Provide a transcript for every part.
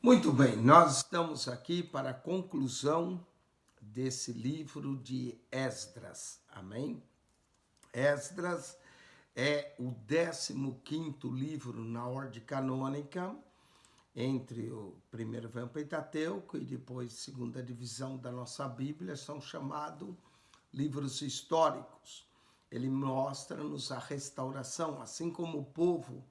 Muito bem, nós estamos aqui para a conclusão desse livro de Esdras, amém? Esdras é o 15º livro na ordem canônica, entre o primeiro vem o Pentateuco e depois segunda divisão da nossa Bíblia, são chamados livros históricos. Ele mostra-nos a restauração, assim como o povo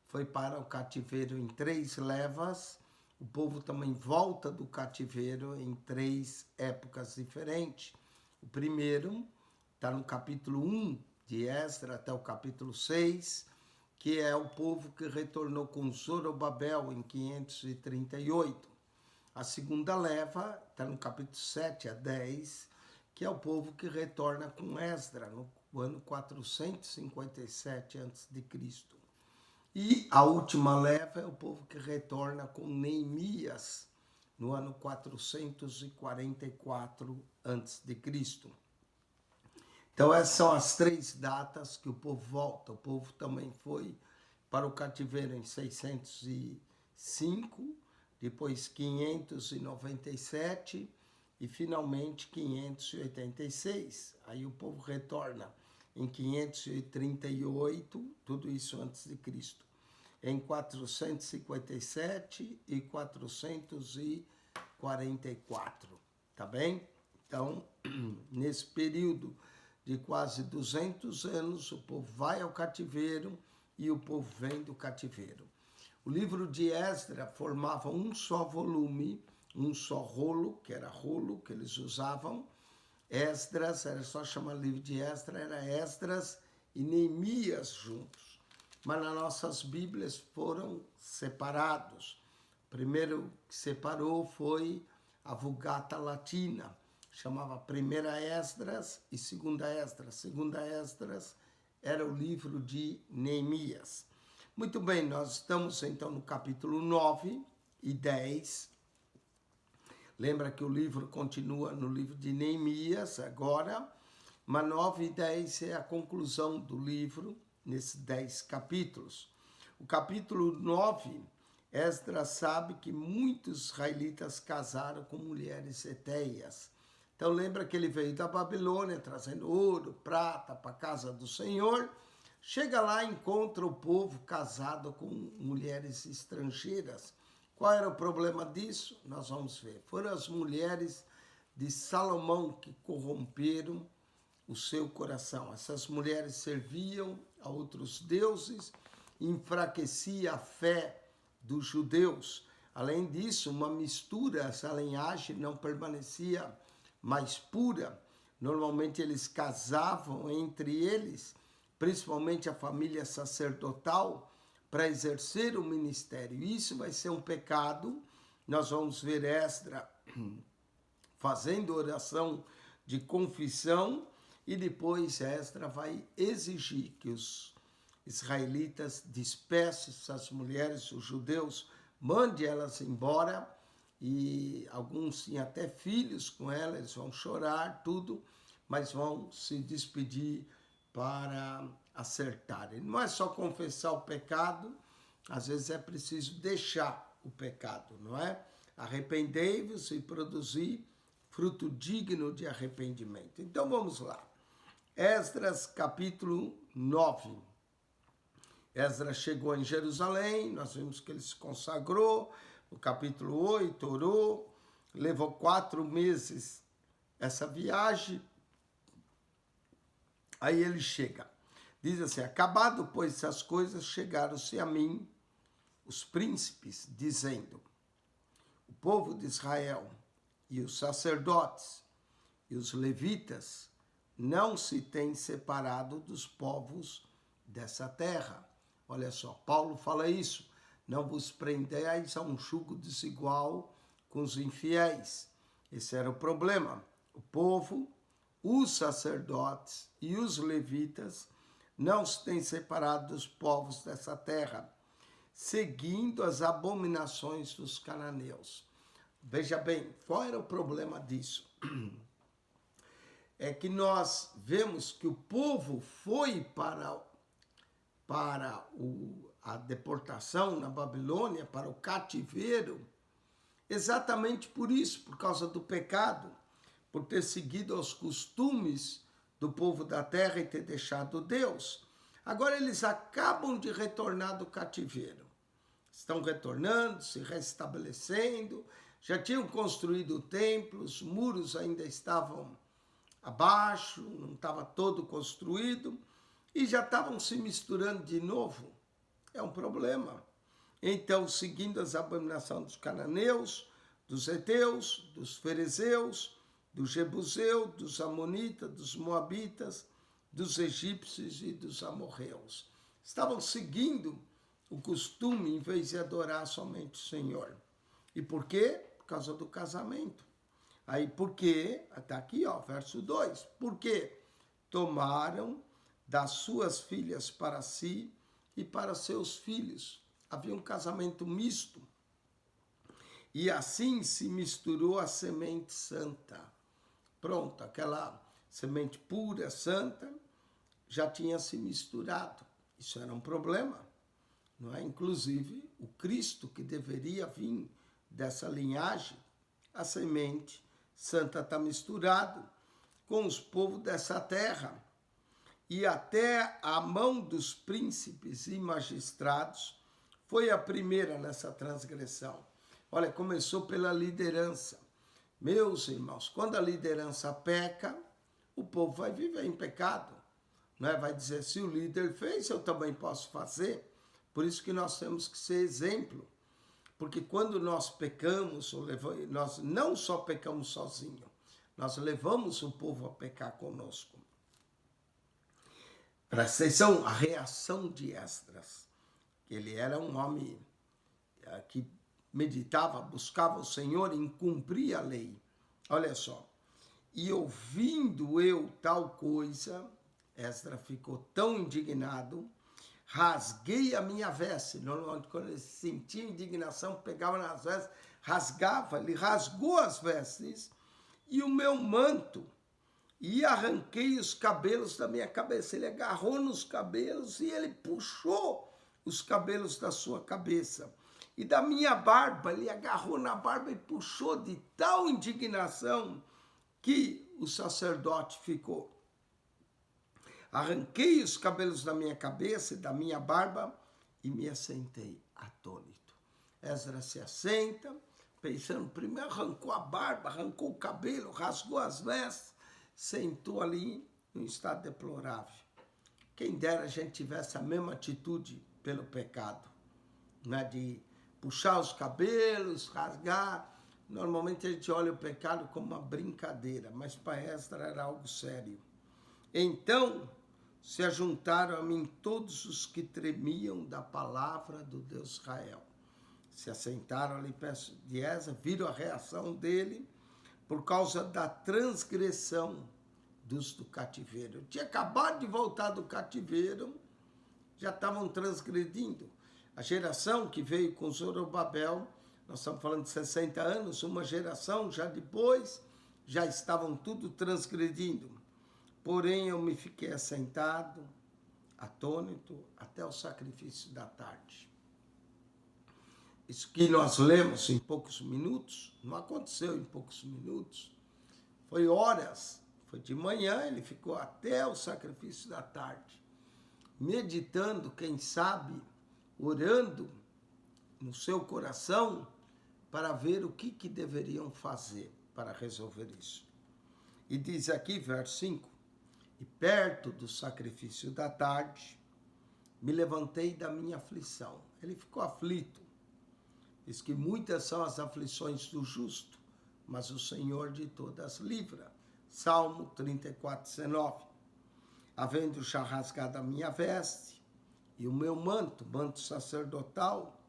foi para o cativeiro em 3 levas, o povo também volta do cativeiro em 3 épocas diferentes. O primeiro está no capítulo 1 de Esdras até o capítulo 6, que é o povo que retornou com Zorobabel em 538. A segunda leva está no capítulo 7 a 10, que é o povo que retorna com Esdras no ano 457 a.C. E a última leva é o povo que retorna com Neemias no ano 444 a.C. Então essas são as 3 datas que o povo volta. O povo também foi para o cativeiro em 605, depois 597 e finalmente 586. Aí o povo retorna em 538, tudo isso antes de Cristo, em 457 e 444, tá bem? Então, nesse período de quase 200 anos, o povo vai ao cativeiro e o povo vem do cativeiro. O livro de Esdras formava um só volume, um só rolo, que era rolo que eles usavam. Esdras, era só chamar livro de Esdras, era Esdras e Neemias juntos. Mas nas nossas Bíblias foram separados. O primeiro que separou foi a Vulgata Latina, chamava Primeira Esdras e Segunda Esdras. Segunda Esdras era o livro de Neemias. Muito bem, nós estamos então no capítulo 9 e 10. Lembra que o livro continua no livro de Neemias agora, mas 9 e 10 é a conclusão do livro, nesses 10 capítulos. O capítulo 9, Esdras sabe que muitos israelitas casaram com mulheres etéias. Então lembra que ele veio da Babilônia trazendo ouro, prata para a casa do Senhor. Chega lá e encontra o povo casado com mulheres estrangeiras. Qual era o problema disso? Nós vamos ver. Foram as mulheres de Salomão que corromperam o seu coração. Essas mulheres serviam a outros deuses, enfraquecia a fé dos judeus. Além disso, uma mistura, essa linhagem não permanecia mais pura. Normalmente eles casavam entre eles, principalmente a família sacerdotal, para exercer o ministério. Isso vai ser um pecado. Nós vamos ver Esdras fazendo oração de confissão e depois Esdras vai exigir que os israelitas dispersem essas mulheres, os judeus, mande elas embora, e alguns tinham até filhos com elas, eles vão chorar, tudo, mas vão se despedir para acertarem. Não é só confessar o pecado, às vezes é preciso deixar o pecado, não é? Arrependei-vos e produzi fruto digno de arrependimento. Então vamos lá. Esdras capítulo 9. Esdras chegou em Jerusalém, nós vimos que ele se consagrou. No capítulo 8, orou, levou 4 meses essa viagem. Aí ele chega, diz assim: acabado, pois, essas coisas, chegaram-se a mim os príncipes, dizendo: o povo de Israel e os sacerdotes e os levitas não se têm separado dos povos dessa terra. Olha só, Paulo fala isso: não vos prendeis a um jugo desigual com os infiéis. Esse era o problema. O povo, os sacerdotes e os levitas não se têm separado dos povos dessa terra, seguindo as abominações dos cananeus. Veja bem, qual era o problema disso? É que nós vemos que o povo foi para a deportação na Babilônia, para o cativeiro, exatamente por isso, por causa do pecado, por ter seguido os costumes do povo da terra e ter deixado Deus. Agora eles acabam de retornar do cativeiro. Estão retornando, se restabelecendo, já tinham construído o templo, os muros ainda estavam abaixo, não estava todo construído, e já estavam se misturando de novo. É um problema. Então, seguindo as abominações dos cananeus, dos heteus, dos ferezeus, do jebuseu, dos amonitas, dos moabitas, dos egípcios e dos amorreus. Estavam seguindo o costume em vez de adorar somente o Senhor. E por quê? Por causa do casamento. Aí, por quê? Até aqui, ó, verso 2. Por quê? Tomaram das suas filhas para si e para seus filhos. Havia um casamento misto. E assim se misturou a semente santa. Pronto, aquela semente pura, santa, já tinha se misturado. Isso era um problema, não é? Inclusive, o Cristo que deveria vir dessa linhagem, a semente santa está misturado com os povos dessa terra. E até a mão dos príncipes e magistrados foi a primeira nessa transgressão. Olha, começou pela liderança. Meus irmãos, quando a liderança peca, o povo vai viver em pecado. Não é? Vai dizer, se o líder fez, eu também posso fazer. Por isso que nós temos que ser exemplo. Porque quando nós pecamos, nós não só pecamos sozinhos, nós levamos o povo a pecar conosco. Presta atenção, a reação de Esdras. Ele era um homem que meditava, buscava o Senhor e cumpria a lei. Olha só. E ouvindo eu tal coisa, Esdras ficou tão indignado, rasguei a minha veste. Normalmente, quando ele sentia indignação, pegava nas vestes, rasgava, ele rasgou as vestes e o meu manto, e arranquei os cabelos da minha cabeça. Ele agarrou nos cabelos e ele puxou os cabelos da sua cabeça. E da minha barba, ele agarrou na barba e puxou de tal indignação que o sacerdote ficou. Arranquei os cabelos da minha cabeça e da minha barba e me assentei atônito. Esdras se assenta, pensando, primeiro arrancou a barba, arrancou o cabelo, rasgou as vestes, sentou ali num estado deplorável. Quem dera a gente tivesse a mesma atitude pelo pecado, né? De puxar os cabelos, rasgar. Normalmente a gente olha o pecado como uma brincadeira, mas para Esdras era algo sério. Então se ajuntaram a mim todos os que tremiam da palavra do Deus Israel. Se assentaram ali perto de Esdras, viram a reação dele por causa da transgressão dos do cativeiro. Tinha acabado de voltar do cativeiro, já estavam transgredindo. A geração que veio com Zorobabel, nós estamos falando de 60 anos, uma geração já depois, já estavam tudo transgredindo. Porém, eu me fiquei assentado, atônito, até o sacrifício da tarde. Isso que nós lemos em poucos minutos, não aconteceu em poucos minutos. Foi horas, foi de manhã, ele ficou até o sacrifício da tarde, meditando, quem sabe, orando no seu coração para ver o que deveriam fazer para resolver isso. E diz aqui, verso 5, e perto do sacrifício da tarde, me levantei da minha aflição. Ele ficou aflito. Diz que muitas são as aflições do justo, mas o Senhor de todas livra. Salmo 34, 19. Havendo já rasgado a minha veste e o meu manto sacerdotal,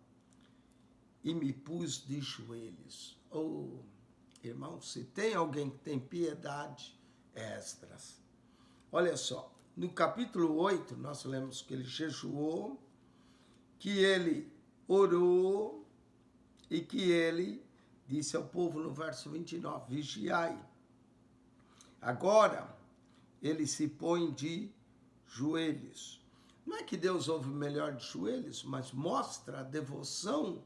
e me pus de joelhos. Oh, irmão, se tem alguém que tem piedade, é Esdras. Olha só, no capítulo 8, nós lemos que ele jejuou, que ele orou e que ele disse ao povo no verso 29, vigiai. Agora, ele se põe de joelhos. Não é que Deus ouve melhor de joelhos, mas mostra a devoção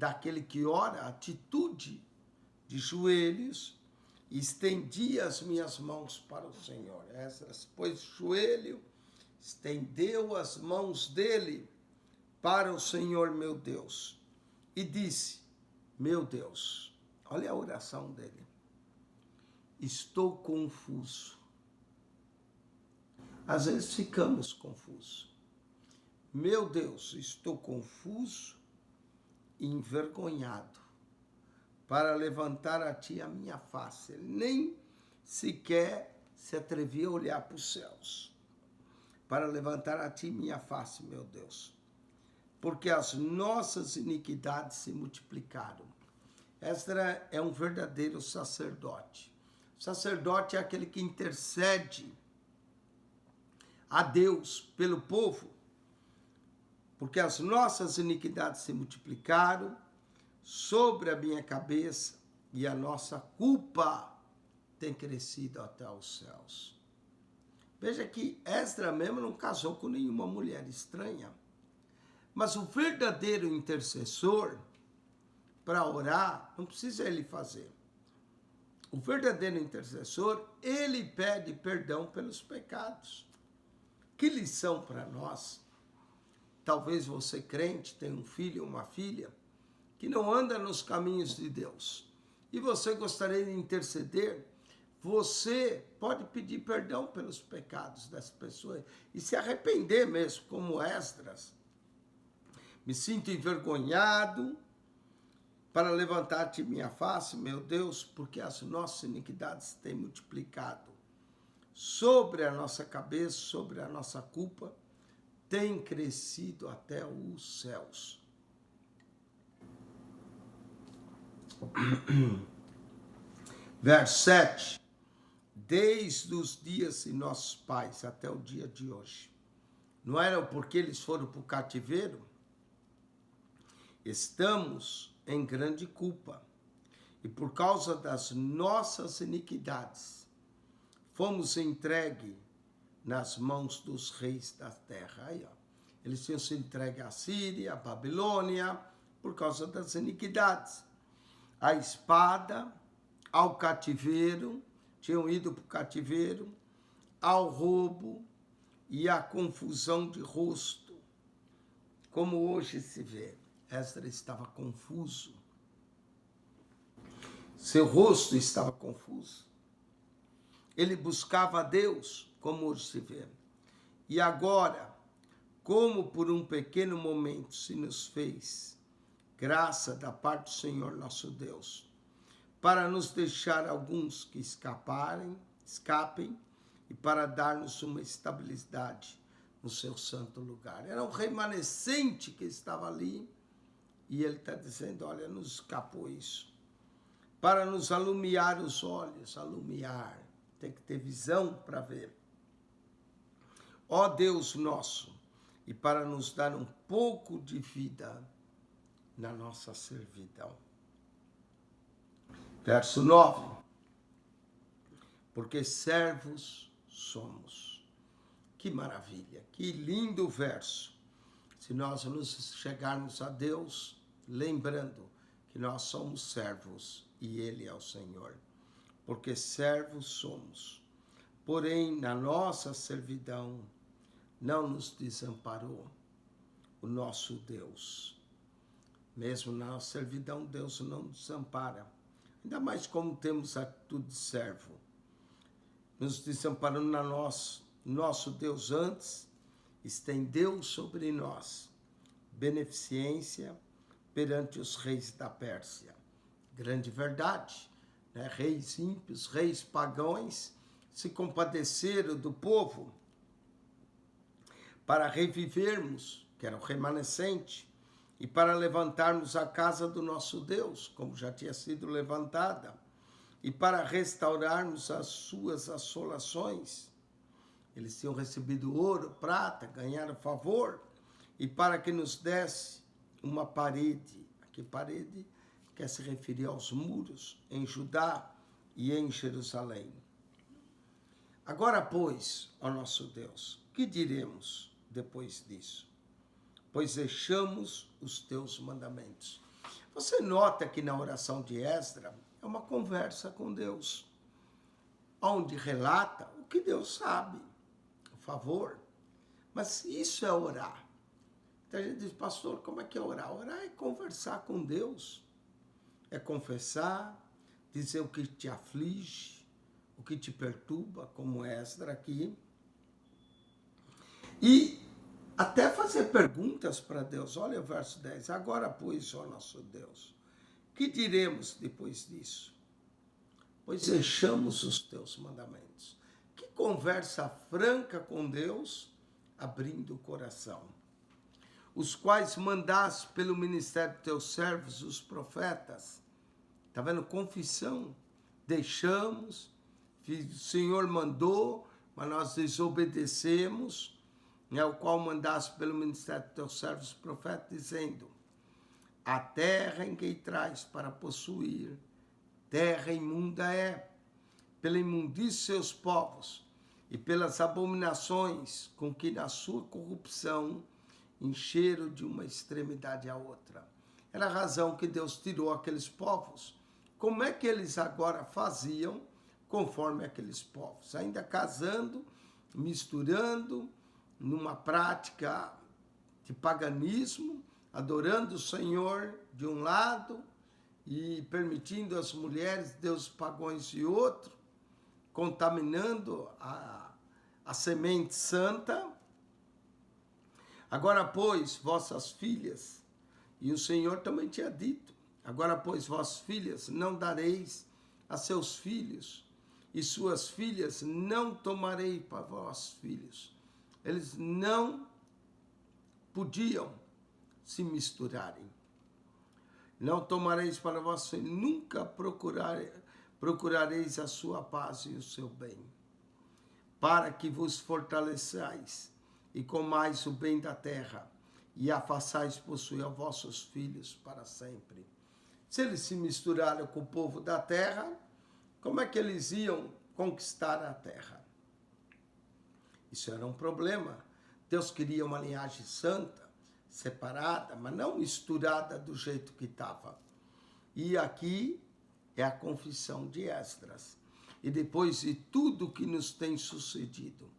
daquele que ora, atitude de joelhos, estendi as minhas mãos para o Senhor. Esdras pôs o joelho, estendeu as mãos dele para o Senhor meu Deus e disse: meu Deus, olha a oração dele, estou confuso. Às vezes ficamos confusos. Meu Deus, estou confuso e envergonhado para levantar a ti a minha face. Ele nem sequer se atrevia a olhar para os céus. Para levantar a ti minha face, meu Deus. Porque as nossas iniquidades se multiplicaram. Esdras é um verdadeiro sacerdote. O sacerdote é aquele que intercede a Deus pelo povo. Porque as nossas iniquidades se multiplicaram sobre a minha cabeça e a nossa culpa tem crescido até os céus. Veja que Esdras mesmo não casou com nenhuma mulher estranha. Mas o verdadeiro intercessor, para orar, não precisa ele fazer. O verdadeiro intercessor, ele pede perdão pelos pecados. Que lição para nós. Talvez você, crente, tenha um filho ou uma filha que não anda nos caminhos de Deus. E você gostaria de interceder, você pode pedir perdão pelos pecados dessa pessoa e se arrepender mesmo, como Esdras. Me sinto envergonhado para levantar-te minha face, meu Deus, porque as nossas iniquidades têm multiplicado sobre a nossa cabeça, sobre a nossa culpa, tem crescido até os céus. Verso 7. Desde os dias de nossos pais até o dia de hoje. Não era porque eles foram para o cativeiro? Estamos em grande culpa. E por causa das nossas iniquidades, fomos entregues nas mãos dos reis da terra. Aí, ó. Eles tinham se entregue à Síria, à Babilônia, por causa das iniquidades. A espada, ao cativeiro, tinham ido para o cativeiro, ao roubo e à confusão de rosto, como hoje se vê. Esdras estava confuso. Seu rosto estava confuso. Ele buscava a Deus, como hoje se vê. E agora, como por um pequeno momento se nos fez graça da parte do Senhor nosso Deus, para nos deixar alguns que escapem, e para dar-nos uma estabilidade no seu santo lugar. Era um remanescente que estava ali, e ele está dizendo, olha, nos escapou isso. Para nos alumiar os olhos, alumiar, tem que ter visão para ver. Ó Deus nosso, e para nos dar um pouco de vida na nossa servidão. Verso 9. Porque servos somos. Que maravilha, que lindo verso. Se nós nos chegarmos a Deus, lembrando que nós somos servos e Ele é o Senhor. Porque servos somos. Porém, na nossa servidão, não nos desamparou o nosso Deus. Mesmo na nossa servidão, Deus não nos desampara. Ainda mais como temos atitude de servo. Nos desamparando na nosso Deus antes, estendeu sobre nós beneficência perante os reis da Pérsia. Grande verdade, né? Reis ímpios, reis pagãos, se compadeceram do povo para revivermos, que era o remanescente, e para levantarmos a casa do nosso Deus, como já tinha sido levantada, e para restaurarmos as suas assolações. Eles tinham recebido ouro, prata, ganharam favor, e para que nos desse uma parede. Aqui parede quer se referir aos muros em Judá e em Jerusalém. Agora, pois, ó nosso Deus, que diremos depois disso? Pois deixamos os teus mandamentos. Você nota que na oração de Esdras é uma conversa com Deus, onde relata o que Deus sabe, por favor. Mas isso é orar. Então a gente diz, pastor, como é que é orar? Orar é conversar com Deus, é confessar, dizer o que te aflige, o que te perturba, como Esdras aqui, e até fazer perguntas para Deus. Olha o verso 10. Agora, pois, ó nosso Deus, que diremos depois disso? Pois deixamos os teus mandamentos. Que conversa franca com Deus, abrindo o coração. Os quais mandaste pelo ministério de teus servos, os profetas. Está vendo? Confissão. Deixamos, o Senhor mandou, mas nós desobedecemos, o qual mandaste pelo ministério de teus servos, os profetas, dizendo, a terra em que traz para possuir, terra imunda é, pela imundície de seus povos, e pelas abominações com que na sua corrupção encheram de uma extremidade à outra. Era a razão que Deus tirou aqueles povos. Como é que eles agora faziam conforme aqueles povos? Ainda casando, misturando, numa prática de paganismo, adorando o Senhor de um lado e permitindo as mulheres deuses pagãos de outro, contaminando a semente santa. Agora, pois, vossas filhas, e o Senhor também tinha dito, agora, pois, vossas filhas não dareis a seus filhos, e suas filhas não tomarei para vossos filhos. Eles não podiam se misturarem. Não tomareis para vossos filhos, nunca procurareis a sua paz e o seu bem, para que vos fortaleçais e comais o bem da terra, e a façais possuir a vossos filhos para sempre. Se eles se misturaram com o povo da terra, como é que eles iam conquistar a terra? Isso era um problema. Deus queria uma linhagem santa, separada, mas não misturada do jeito que estava. E aqui é a confissão de Esdras. E depois de tudo que nos tem sucedido,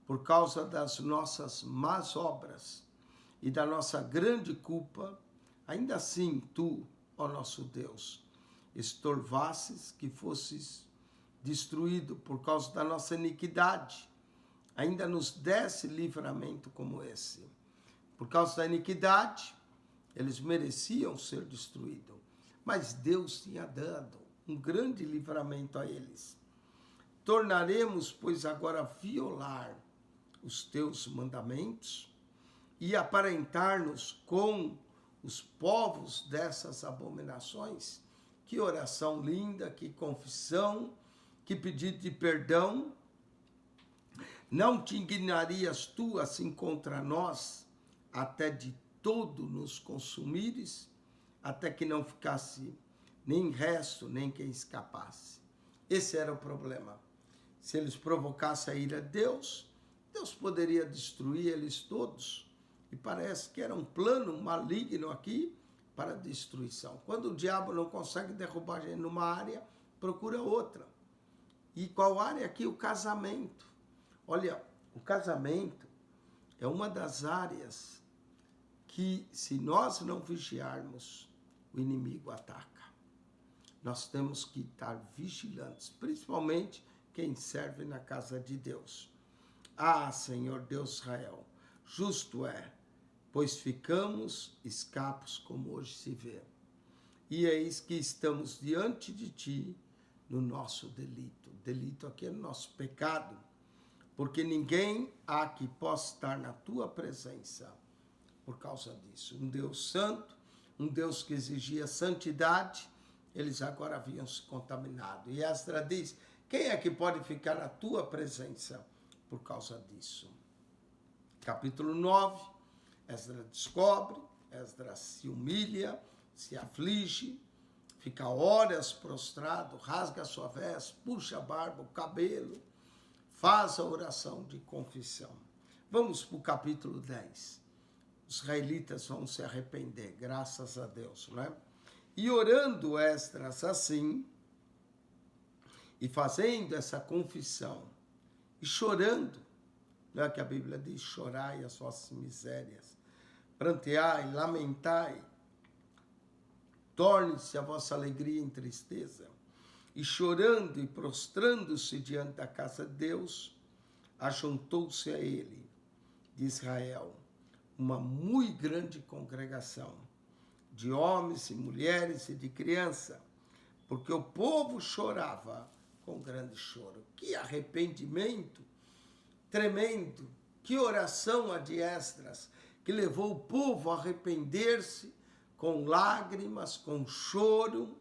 por causa das nossas más obras e da nossa grande culpa, ainda assim tu, ó nosso Deus, estorvasses que fosses destruído por causa da nossa iniquidade, ainda nos desse livramento como esse. Por causa da iniquidade, eles mereciam ser destruídos, mas Deus tinha dado um grande livramento a eles. Tornaremos, pois, agora a violar os teus mandamentos e aparentar-nos com os povos dessas abominações? Que oração linda, que confissão, que pedido de perdão. Não te indignarias tu assim contra nós, até de todo nos consumires, até que não ficasse nem resto, nem quem escapasse. Esse era o problema. Se eles provocassem a ira de Deus, Deus poderia destruir eles todos. E parece que era um plano maligno aqui para destruição. Quando o diabo não consegue derrubar a gente numa área, procura outra. E qual área aqui? O casamento. Olha, o casamento é uma das áreas que, se nós não vigiarmos, o inimigo ataca. Nós temos que estar vigilantes, principalmente quem serve na casa de Deus. Ah, Senhor Deus Israel, justo é, pois ficamos escapos como hoje se vê. E eis que estamos diante de ti no nosso delito. Delito aqui é no nosso pecado, porque ninguém há que possa estar na tua presença por causa disso. Um Deus santo, um Deus que exigia santidade, eles agora haviam se contaminado. E Esdras diz, quem é que pode ficar na tua presença por causa disso? Capítulo 9, Esdras descobre, Esdras se humilha, se aflige, fica horas prostrado, rasga a sua veste, puxa a barba, o cabelo, faz a oração de confissão. Vamos para o capítulo 10. Os israelitas vão se arrepender, graças a Deus, né? E orando Esdras assim, e fazendo essa confissão, e chorando, não é que a Bíblia diz, chorai as vossas misérias, pranteai, lamentai, torne-se a vossa alegria em tristeza, e chorando e prostrando-se diante da casa de Deus, ajuntou-se a ele, de Israel, uma muito grande congregação, de homens e mulheres e de crianças, porque o povo chorava com grande choro. Que arrependimento tremendo, que oração a de Esdras, que levou o povo a arrepender-se com lágrimas, com choro,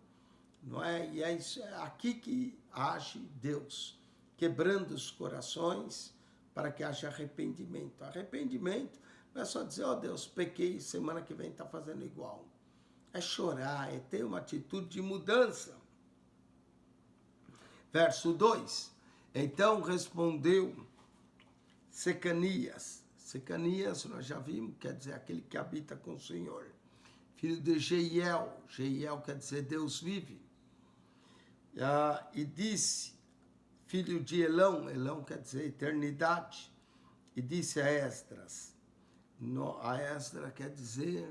não é? E é aqui que age Deus, quebrando os corações para que haja arrependimento. Arrependimento não é só dizer, ó Deus, pequei, semana que vem está fazendo igual. É chorar, é ter uma atitude de mudança. Verso 2. Então respondeu Secanias. Secanias, nós já vimos, quer dizer, aquele que habita com o Senhor. Filho de Jeiel. Jeiel quer dizer Deus vive. E disse, filho de Elão. Elão quer dizer eternidade. E disse a Esdras. A Esdras quer dizer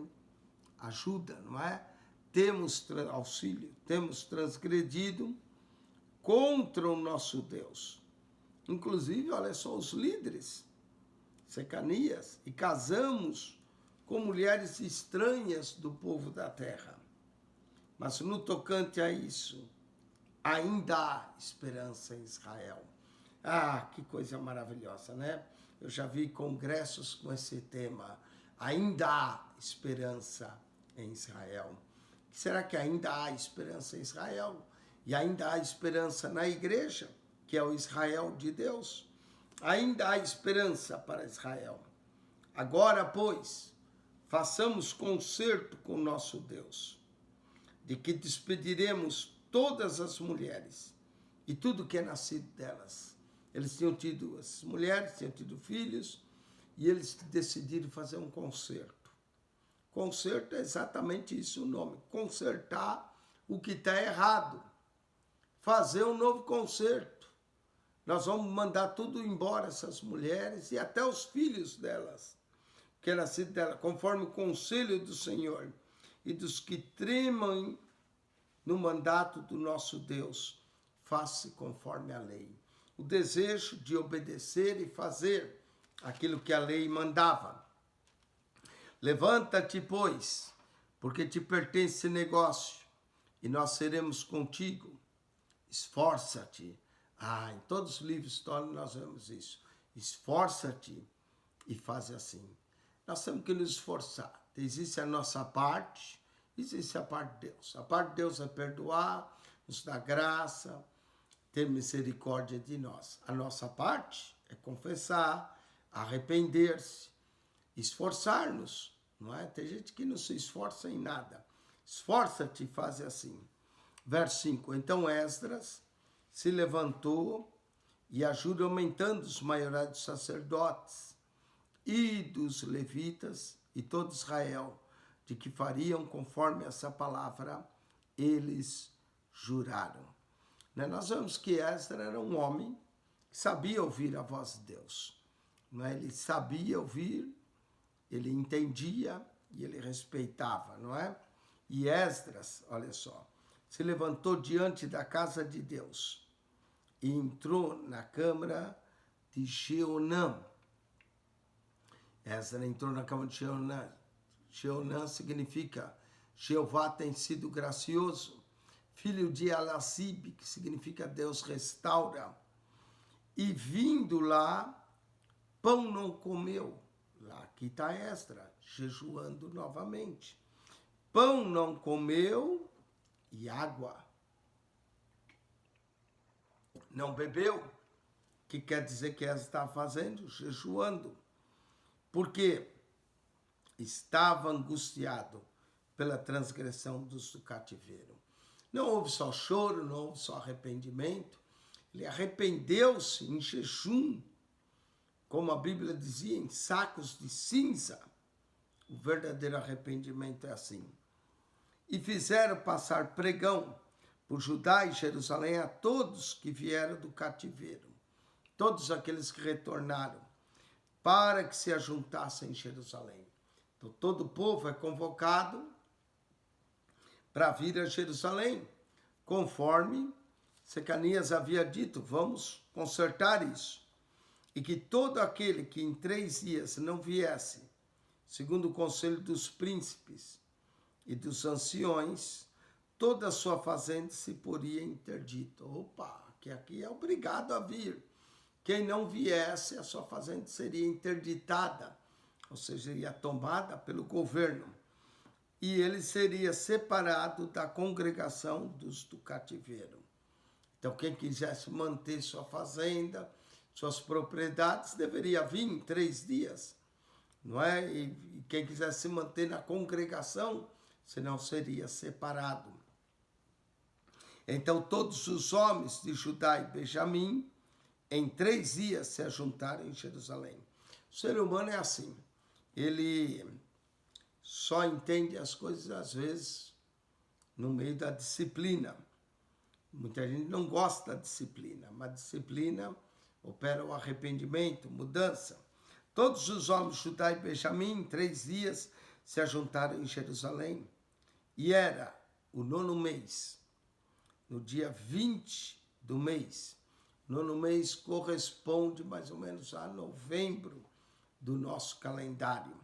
ajuda, não é? Temos auxílio, temos transgredido contra o nosso Deus. Inclusive, olha só, os líderes, Secanias, e casamos com mulheres estranhas do povo da terra. Mas no tocante a isso, ainda há esperança em Israel. Ah, que coisa maravilhosa, né? Eu já vi congressos com esse tema. Ainda há esperança em Israel. Será que ainda há esperança em Israel? E ainda há esperança na igreja, que é o Israel de Deus? Ainda há esperança para Israel. Agora, pois, façamos concerto com nosso Deus, de que despediremos todas as mulheres e tudo que é nascido delas. Eles tinham tido, as mulheres tinham tido filhos, e eles decidiram fazer um concerto. Concerto é exatamente isso o nome, consertar o que está errado, fazer um novo concerto. Nós vamos mandar tudo embora, essas mulheres e até os filhos delas, que é nascido dela, conforme o conselho do Senhor e dos que tremam no mandato do nosso Deus, faça conforme a lei. O desejo de obedecer e fazer aquilo que a lei mandava. Levanta-te, pois, porque te pertence esse negócio, e nós seremos contigo. Esforça-te. Em todos os livros históricos nós vemos isso. Esforça-te e faz assim. Nós temos que nos esforçar. Existe a nossa parte, existe a parte de Deus. A parte de Deus é perdoar, nos dar graça, ter misericórdia de nós. A nossa parte é confessar, arrepender-se, esforçar-nos, não é? Tem gente que não se esforça em nada. Esforça-te e faz assim. Verso 5. Então Esdras se levantou e ajuda aumentando os maiorais dos sacerdotes e dos levitas e todo Israel, de que fariam conforme essa palavra, eles juraram. Nós vemos que Esdras era um homem que sabia ouvir a voz de Deus. Ele sabia ouvir, ele entendia e ele respeitava, não é? E Esdras, olha só, se levantou diante da casa de Deus e entrou na câmara de Jeonã. Esdras entrou na câmara de Jeonã. Jeonã significa Jeová tem sido gracioso. Filho de Elasib, que significa Deus restaura. E vindo lá, pão não comeu. Lá aqui está Esdras, jejuando novamente. Pão não comeu e água não bebeu. Que quer dizer que Esdras está fazendo? Jejuando. Porque estava angustiado pela transgressão do cativeiro. Não houve só choro, não houve só arrependimento. Ele arrependeu-se em jejum, como a Bíblia dizia, em sacos de cinza. O verdadeiro arrependimento é assim. e fizeram passar pregão por Judá e Jerusalém a todos que vieram do cativeiro, todos aqueles que retornaram, para que se ajuntassem em Jerusalém. Então todo o povo é convocado para vir a Jerusalém, conforme Secanias havia dito, vamos consertar isso. E que todo aquele que em 3 dias não viesse, segundo o conselho dos príncipes e dos anciões, toda a sua fazenda se poria interdita. Opa, que aqui é obrigado a vir. Quem não viesse, a sua fazenda seria interditada, ou seja, seria tomada pelo governo. E ele seria separado da congregação dos do cativeiro. Então, quem quisesse manter sua fazenda, suas propriedades, deveria vir em 3 dias, não é? E quem quisesse se manter na congregação, senão seria separado. Então, todos os homens de Judá e Benjamim, em 3 dias, se ajuntaram em Jerusalém. O ser humano é assim, ele só entende as coisas, às vezes, no meio da disciplina. Muita gente não gosta da disciplina, mas a disciplina opera o arrependimento, mudança. Todos os homens de Judá e Benjamim, em 3 dias, se ajuntaram em Jerusalém. E era o 9º mês, no dia 20 do mês. 9º mês corresponde mais ou menos a novembro do nosso calendário.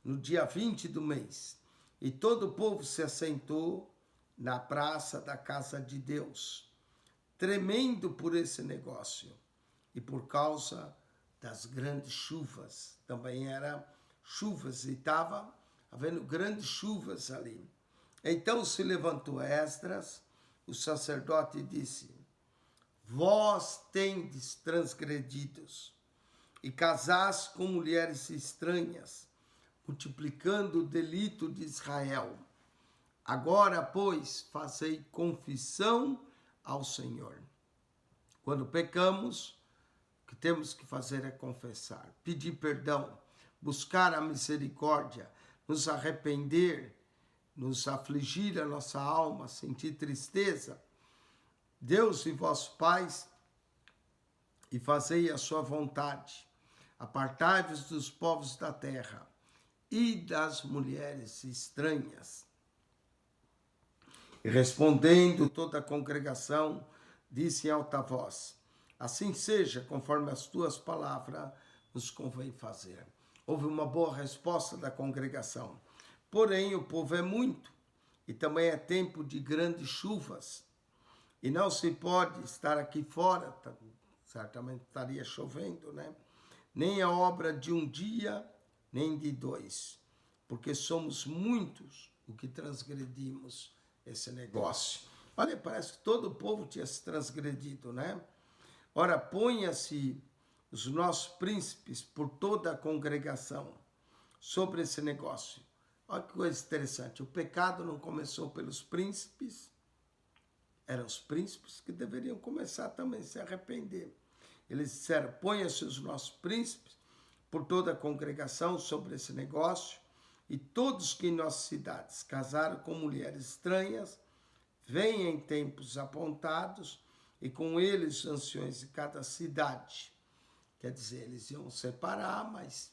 No dia 20 do mês. E todo o povo se assentou na praça da casa de Deus, tremendo por esse negócio e por causa das grandes chuvas. Também eram chuvas e estava havendo grandes chuvas ali. Então se levantou Esdras, o sacerdote, e disse: vós tendes transgredidos e casais com mulheres estranhas, multiplicando o delito de Israel. Agora, pois, fazei confissão ao Senhor. Quando pecamos, o que temos que fazer é confessar, pedir perdão, buscar a misericórdia, nos arrepender, nos afligir a nossa alma, sentir tristeza. Deus e vossos pais, e fazei a sua vontade. Apartai-vos dos povos da terra e das mulheres estranhas. E respondendo toda a congregação, disse em alta voz: assim seja, conforme as tuas palavras nos convém fazer. Houve uma boa resposta da congregação. Porém, o povo é muito, e também é tempo de grandes chuvas. E não se pode estar aqui fora, certamente estaria chovendo, né? Nem a obra de um dia, nem de 2, porque somos muitos o que transgredimos esse negócio. Olha, parece que todo o povo tinha se transgredido, né? Ora, ponha-se os nossos príncipes por toda a congregação sobre esse negócio. Olha que coisa interessante, o pecado não começou pelos príncipes, eram os príncipes que deveriam começar também a se arrepender. Eles disseram: ponha-se os nossos príncipes por toda a congregação sobre esse negócio, e todos que em nossas cidades casaram com mulheres estranhas, venham em tempos apontados, e com eles os anciões de cada cidade. Quer dizer, eles iam separar, mas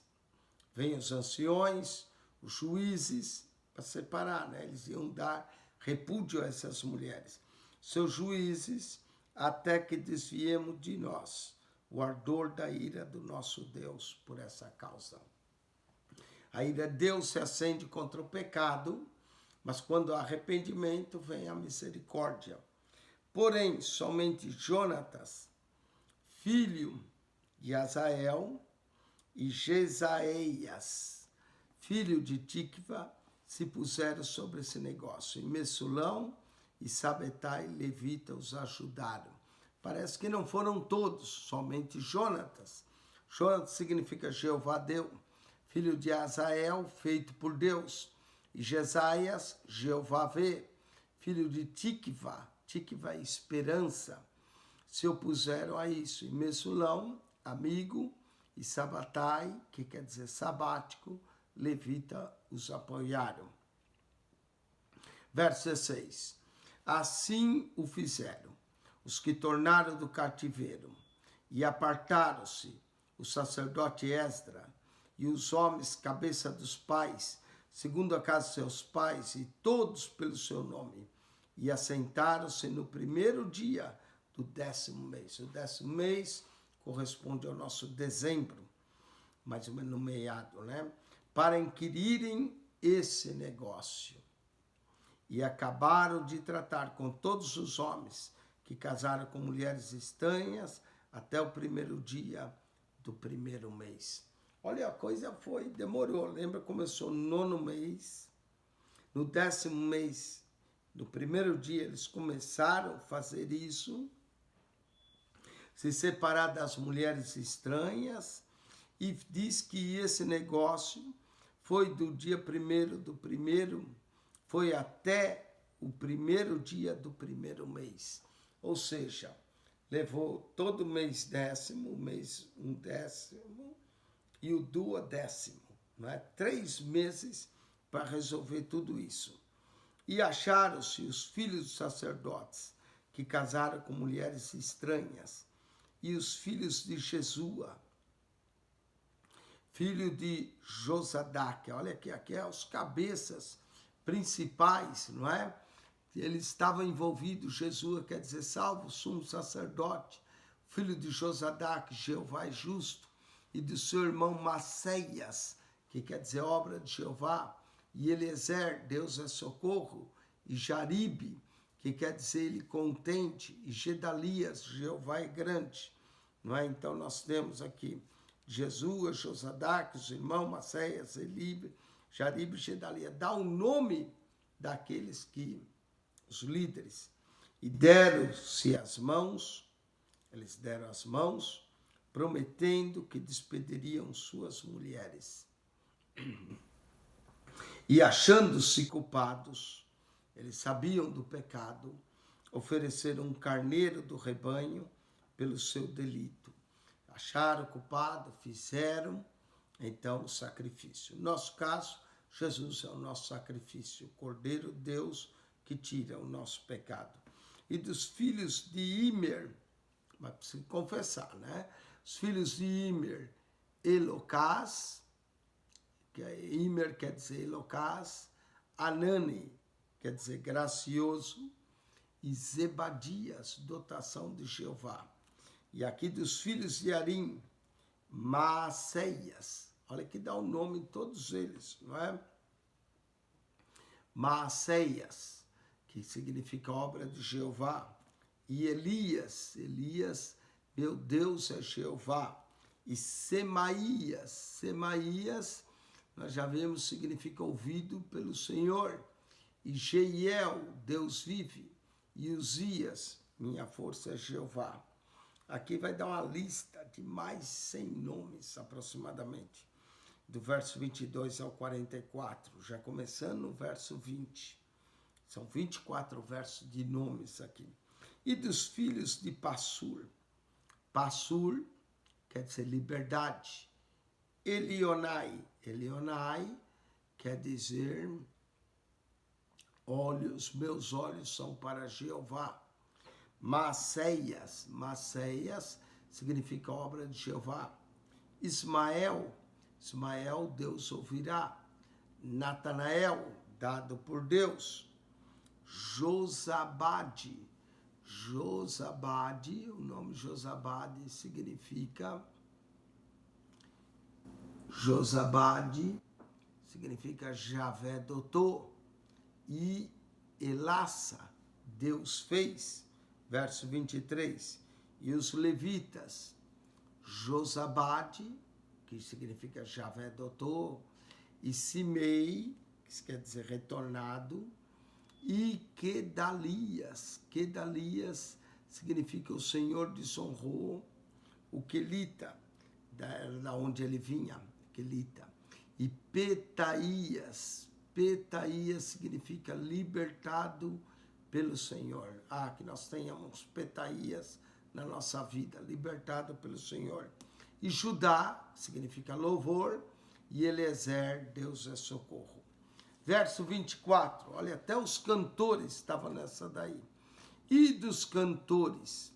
vêm os anciões, os juízes, para separar, né? Eles iam dar repúdio a essas mulheres. Seus juízes, até que desviemos de nós o ardor da ira do nosso Deus por essa causa. A ira de Deus se acende contra o pecado, mas quando há arrependimento, vem a misericórdia. Porém, somente Jonatas, filho de Azael, e Jesaías, filho de Tikva, se puseram sobre esse negócio. E Messulão e Sabetai, levita, os ajudaram. Parece que não foram todos, somente Jonatas. Jonatas significa Jeová deu. Filho de Azael, feito por Deus. E Jesaías, Jeová vê. Filho de Tikva, Tikva é esperança. Se opuseram a isso. E Messulão, amigo, e Sabatai, que quer dizer sabático, levita, os apoiaram. Verso 16. Assim o fizeram os que tornaram do cativeiro, e apartaram-se o sacerdote Esdra e os homens cabeça dos pais, segundo a casa de seus pais, e todos pelo seu nome, e assentaram-se no primeiro dia do 10º mês. O 10º mês corresponde ao nosso dezembro, mais ou menos no meado, né? Para inquirirem esse negócio. E acabaram de tratar com todos os homens que casaram com mulheres estranhas até o primeiro dia do primeiro mês. Olha, a coisa demorou. Lembra, começou no 9º mês. No 10º mês, no primeiro dia, eles começaram a fazer isso. Se separar das mulheres estranhas. E diz que esse negócio foi do dia 1º do primeiro, foi até o primeiro dia do primeiro mês. Ou seja, levou todo o mês 10º, o mês 10º e o 12º, né? 3 meses para resolver tudo isso. E acharam-se os filhos dos sacerdotes que casaram com mulheres estranhas, e os filhos de Jesua, filho de Josadaque. Olha aqui é os cabeças principais, não é? Ele estava envolvido, Jesua quer dizer salvo, sumo sacerdote, filho de Josadaque, Jeová é justo, e de seu irmão Maceias, que quer dizer obra de Jeová, e Eliezer, Deus é socorro, e Jaribe, que quer dizer ele contente, e Gedalias, Jeová é grande, não é? Então nós temos aqui Jesua, Josadaque, os irmãos Maceias, Elibe, Jaribe e Gedalias. Dá o nome daqueles que, os líderes, e deram-se as mãos, eles deram as mãos, prometendo que despediriam suas mulheres. E achando-se culpados, eles sabiam do pecado, ofereceram um carneiro do rebanho pelo seu delito. Acharam o culpado, fizeram, então, o sacrifício. No nosso caso, Jesus é o nosso sacrifício, o Cordeiro de Deus que tira o nosso pecado. E dos filhos de Imer, mas precisa confessar, né? Os filhos de Imer, Elocás, que Imer quer dizer Elocás, Anani, quer dizer gracioso, e Zebadias, dotação de Jeová. E aqui dos filhos de Arim, Maaceias. Olha que dá o nome em todos eles, não é? Maaceias, que significa obra de Jeová. E Elias, meu Deus é Jeová. E Semaías, nós já vemos, significa ouvido pelo Senhor. E Jeiel, Deus vive. E Uzias, minha força é Jeová. Aqui vai dar uma lista de mais 100 nomes, aproximadamente, do verso 22 ao 44, já começando no verso 20. São 24 versos de nomes aqui. E dos filhos de Passur. Passur quer dizer liberdade. Elionai quer dizer olhos, meus olhos são para Jeová. Maceias significa obra de Jeová. Ismael, Deus ouvirá. Natanael, dado por Deus. Josabade, o nome Josabade significa Javé doutor. E Elassa, Deus fez. Verso 23, e os levitas, Josabade, que significa Javé doutor, e Simei, que quer dizer retornado, e Quedalias significa o Senhor desonrou, o Quelita, da onde ele vinha, Quelita, e Petaías significa libertado pelo Senhor. Que nós tenhamos Petaías na nossa vida, libertado pelo Senhor. E Judá significa louvor, e Eliezer, Deus é socorro. Verso 24, olha, até os cantores estavam nessa daí. E dos cantores,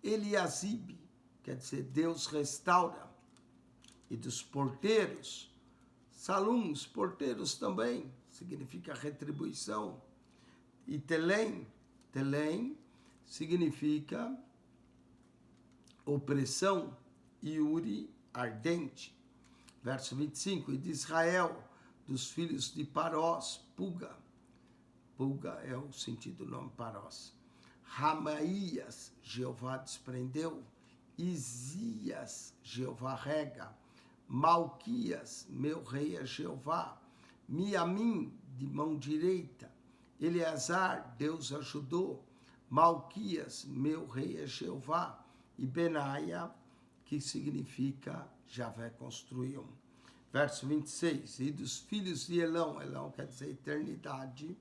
Eliasibe, quer dizer, Deus restaura. E dos porteiros, Salum, os porteiros também, significa retribuição. E Telém significa opressão. E Uri, ardente. Verso 25, e de Israel, dos filhos de Parós, Puga. Puga é o sentido do nome Parós. Ramaías, Jeová desprendeu. Isias, Jeová rega. Malquias, meu rei é Jeová. Miamim, de mão direita. Eleazar, Deus ajudou. Malquias, meu rei é Jeová. E Benaia, que significa Javé construiu. Verso 26, e dos filhos de Elão, Elão quer dizer eternidade.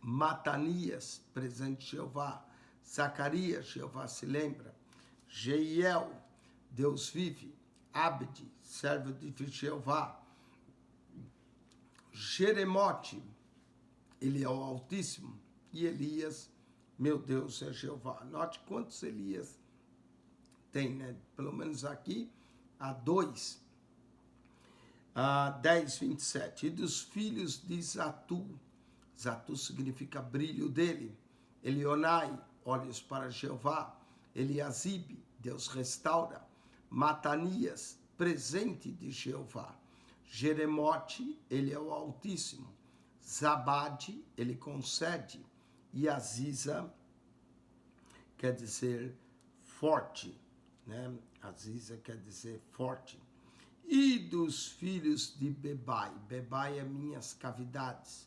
Matanias, presente Jeová. Zacarias, Jeová se lembra. Jeiel, Deus vive. Abde, servo de Jeová. Jeremote, ele é o Altíssimo. E Elias, meu Deus é Jeová. Note quantos Elias tem, né? Pelo menos aqui, há 2. 10, 27. E dos filhos de Zatu. Zatu significa brilho dele. Elionai, olhos para Jeová. Eliasibe, Deus restaura. Matanias, presente de Jeová. Jeremote, ele é o Altíssimo. Zabade, ele concede. E Aziza, quer dizer forte, né? Aziza quer dizer forte. E dos filhos de Bebai, Bebai é minhas cavidades.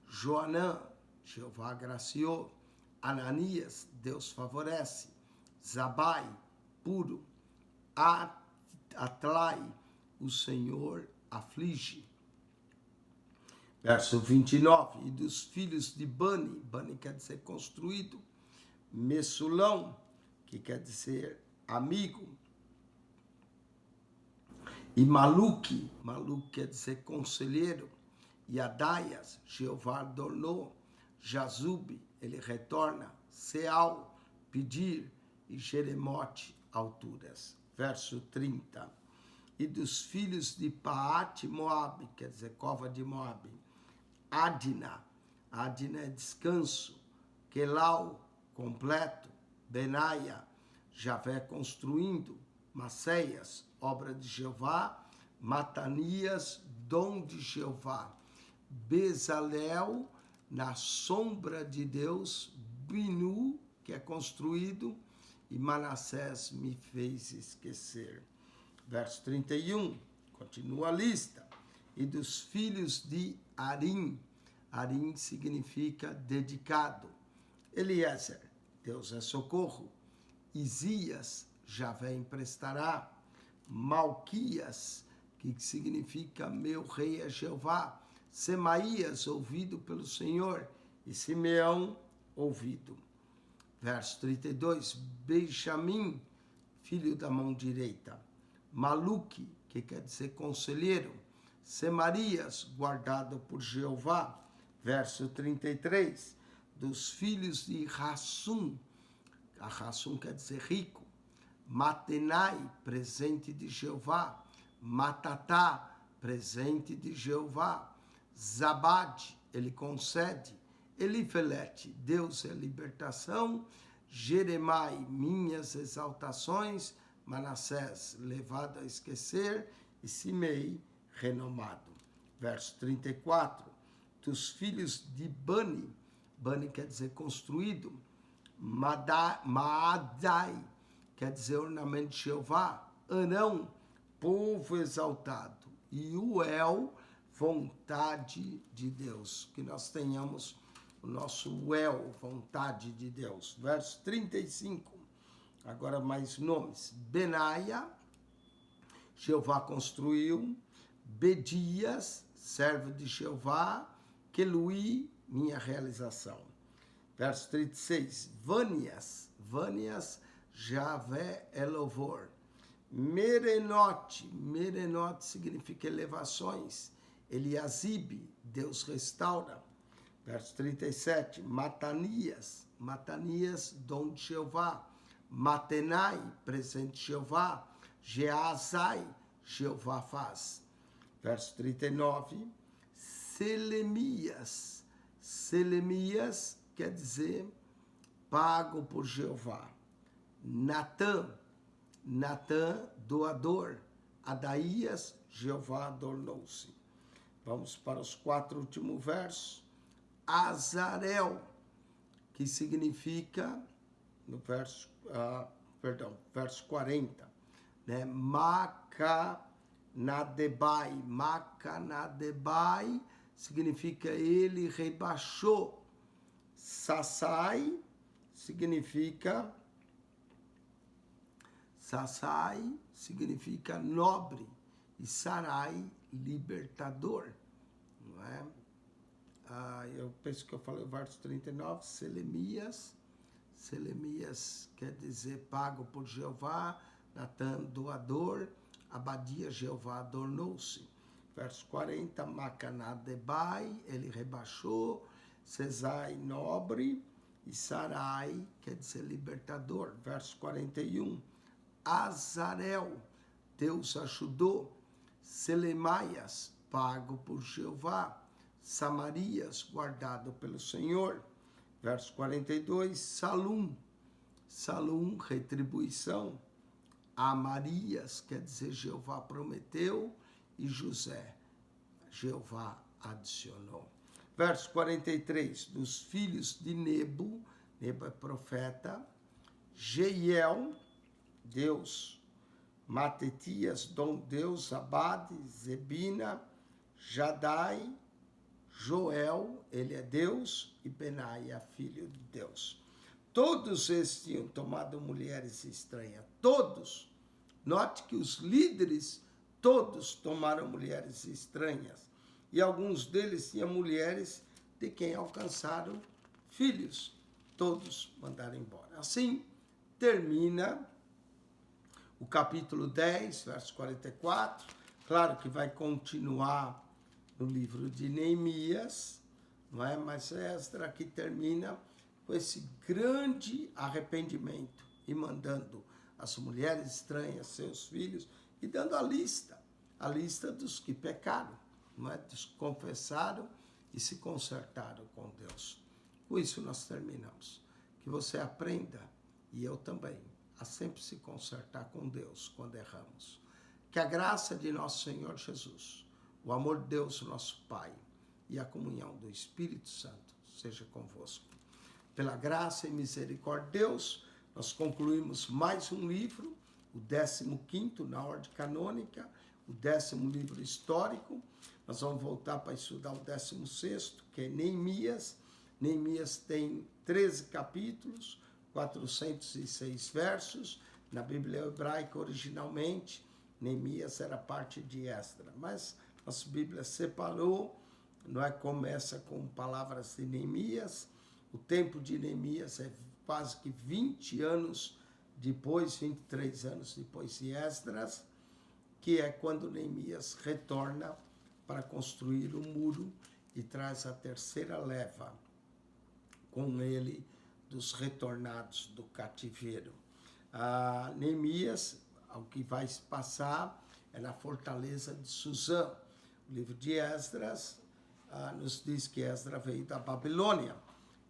Joanã, Jeová agraciou. Ananias, Deus favorece. Zabai, puro. Atlai, o Senhor aflige. Verso 29, e dos filhos de Bani, Bani quer dizer construído. Messulão, que quer dizer amigo. E Maluque, Maluque quer dizer conselheiro. E Adaias, Jeová adornou. Jazube, ele retorna. Seal, pedir. E Jeremote, alturas. Verso 30. E dos filhos de Paate, Moabe, quer dizer cova de Moabe. Adina, Adina é descanso. Quelau, completo. Benaia, Javé construindo. Maceias, obra de Jeová. Matanias, dom de Jeová. Bezalel, na sombra de Deus. Binu, que é construído. E Manassés me fez esquecer. Verso 31, continua a lista. E dos filhos de Arim, Arim significa dedicado. Eliezer, Deus é socorro. Isias, Javé emprestará. Malquias, que significa meu rei é Jeová. Semaías, ouvido pelo Senhor. E Simeão, ouvido. Verso 32, Benjamim, filho da mão direita. Maluque, que quer dizer conselheiro. Semarias, guardado por Jeová. Verso 33, dos filhos de Rassum. A Rassum quer dizer rico. Matenai, presente de Jeová. Matatá, presente de Jeová. Zabade, ele concede. Elifelete, Deus é libertação. Jeremai, minhas exaltações. Manassés, levado a esquecer. E Simei, renomado. Verso 34, dos filhos de Bani. Bani quer dizer construído. Maadai, quer dizer ornamento de Jeová. Arão, povo exaltado. E Uel, vontade de Deus. Que nós tenhamos o nosso Uel, vontade de Deus. Verso 35, agora mais nomes. Benaia, Jeová construiu. Bedias, servo de Jeová. Queluí, minha realização. Verso 36, Vânias, Vânias, Javé é louvor. Merenote, Merenote significa elevações. Eliasibe, Deus restaura. Verso 37, Matanias, dom de Jeová. Matenai, presente de Jeová. Geazai, Jeová faz. Verso 39, Selemias quer dizer pago por Jeová. Natã, doador. Adaías, Jeová adornou-se. Vamos para os 4 últimos versos. Azarel, que significa, no verso 40, né? Macanadebai significa ele rebaixou. Sassai significa nobre. E Sarai, libertador. Não é? Eu penso que eu falei o verso 39, Selemias quer dizer pago por Jeová. Natã, doador. Abadia, Jeová adornou-se. Verso 40, Macanadebai, ele rebaixou. Sesai, nobre. E Sarai, quer dizer libertador. Verso 41, Azarel, Deus ajudou. Selemaias, pago por Jeová. Samarias, guardado pelo Senhor. Verso 42, Salum, retribuição. Amarias, quer dizer Jeová prometeu. E José, Jeová adicionou. Verso 43, dos filhos de Nebo é profeta. Jeiel, Deus. Matetias, dom Deus. Abade, Zebina. Jadai, Joel, ele é Deus. E Benaia, filho de Deus. Todos esses tinham tomado mulheres estranhas. Todos. Note que os líderes, todos tomaram mulheres estranhas. E alguns deles tinham mulheres de quem alcançaram filhos. Todos mandaram embora. Assim, termina o capítulo 10, verso 44. Claro que vai continuar no livro de Neemias, não é? Mas Esdras aqui termina com esse grande arrependimento e mandando as mulheres estranhas, seus filhos, e dando a lista dos que pecaram, não é? Dos que confessaram e se consertaram com Deus. Com isso nós terminamos. Que você aprenda, e eu também, a sempre se consertar com Deus quando erramos. Que a graça de nosso Senhor Jesus, o amor de Deus, nosso Pai, e a comunhão do Espírito Santo seja convosco. Pela graça e misericórdia de Deus, nós concluímos mais um livro, o 15º na ordem canônica, o 10º livro histórico. Nós vamos voltar para estudar o 16º, que é Neemias. Neemias tem 13 capítulos, 406 versos. Na Bíblia hebraica, originalmente, Neemias era parte de Esdras, mas nossa Bíblia separou, não é? Começa com palavras de Neemias. O tempo de Neemias é quase que 20 anos depois, 23 anos depois de Esdras, que é quando Neemias retorna para construir o muro e traz a terceira leva com ele dos retornados do cativeiro. Neemias, o que vai se passar é na fortaleza de Suzã. O livro de Esdras nos diz que Esdras veio da Babilônia.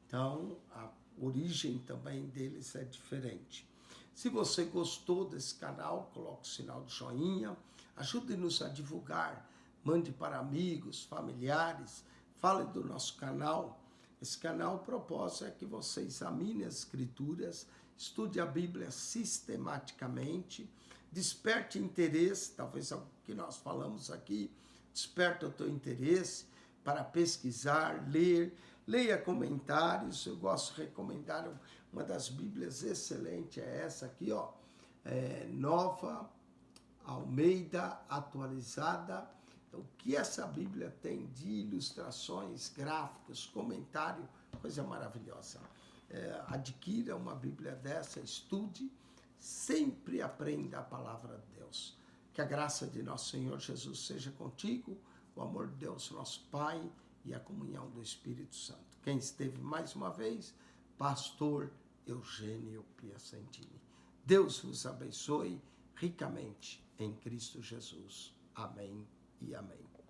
Então, a origem também deles é diferente. Se você gostou desse canal, coloque o sinal de joinha, ajude-nos a divulgar, mande para amigos, familiares, fale do nosso canal. Esse canal, o propósito é que você examine as escrituras, estude a Bíblia sistematicamente, desperte interesse, talvez o que nós falamos aqui, desperte o teu interesse para pesquisar, ler, leia comentários. Eu gosto de recomendar uma das Bíblias excelentes, é essa aqui, Nova Almeida Atualizada. Então, o que essa Bíblia tem de ilustrações, gráficos, comentário, coisa maravilhosa. Adquira uma Bíblia dessa, estude, sempre aprenda a palavra de Deus. Que a graça de nosso Senhor Jesus seja contigo, o amor de Deus, nosso Pai, e a comunhão do Espírito Santo. Quem esteve mais uma vez, Pastor Eugênio Piacentini. Deus vos abençoe ricamente em Cristo Jesus. Amém e amém.